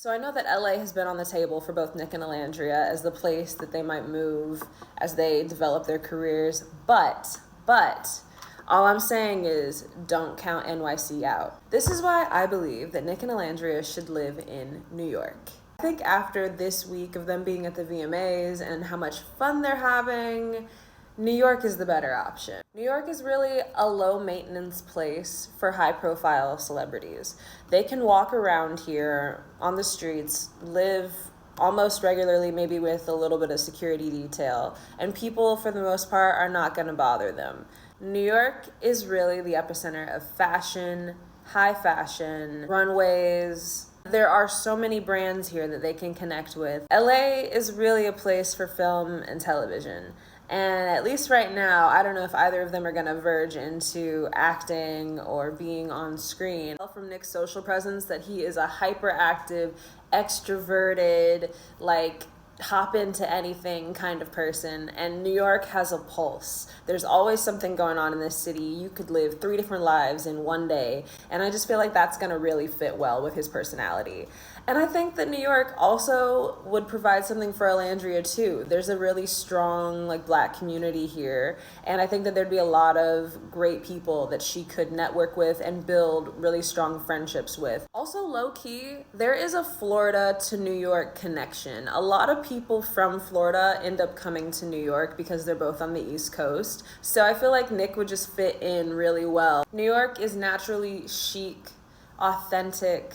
So I know that LA has been on the table for both Nick and Alandria as the place that they might move as they develop their careers, but all I'm saying is don't count NYC out. This is why I believe that Nick and Alandria should live in New York. I think after this week of them being at the VMAs and how much fun they're having, New York is the better option. New York is really a low maintenance place for high profile celebrities. They can walk around here on the streets, live almost regularly, maybe with a little bit of security detail, and people for the most part are not gonna bother them. New York is really the epicenter of fashion, high fashion, runways. There are so many brands here that they can connect with. LA is really a place for film and television. And at least right now, I don't know if either of them are gonna verge into acting or being on screen. From Nick's social presence that he is a hyperactive, extroverted, hop into anything kind of person, and New York has a pulse. There's always something going on in this city. You could live 3 different lives in one day, and I just feel like that's gonna really fit well with his personality. And I think that New York also would provide something for Alandria too. There's a really strong Black community here, and I think that there'd be a lot of great people that she could network with and build really strong friendships with. Also, low-key, there is a Florida to New York connection. A lot of people from Florida end up coming to New York because they're both on the East Coast. So I feel like Nick would just fit in really well. New York is naturally chic, authentic,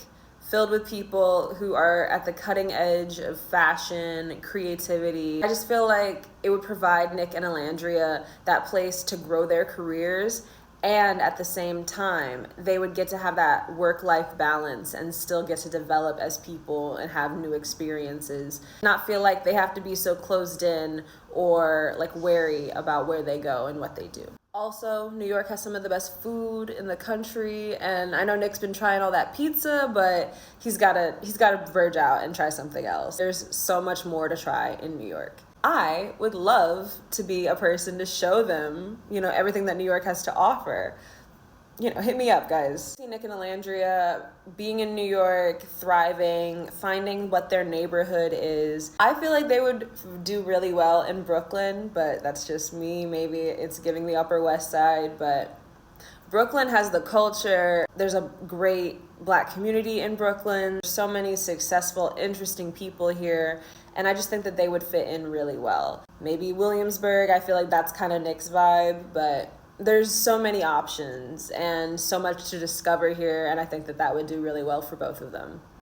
filled with people who are at the cutting edge of fashion, creativity. I just feel like it would provide Nick and Alandria that place to grow their careers, and at the same time, they would get to have that work-life balance and still get to develop as people and have new experiences. Not feel like they have to be so closed in or wary about where they go and what they do. Also, New York has some of the best food in the country, and I know Nick's been trying all that pizza, but he's gotta verge out and try something else. There's so much more to try in New York. I would love to be a person to show them, everything that New York has to offer. Hit me up, guys. See Nick and Alandria being in New York, thriving, finding what their neighborhood is. I feel like they would do really well in Brooklyn, but that's just me. Maybe it's giving the Upper West Side, but Brooklyn has the culture. There's a great Black community in Brooklyn. There's so many successful, interesting people here, and I just think that they would fit in really well. Maybe Williamsburg, I feel like that's kind of Nick's vibe, but there's so many options and so much to discover here, and I think that that would do really well for both of them.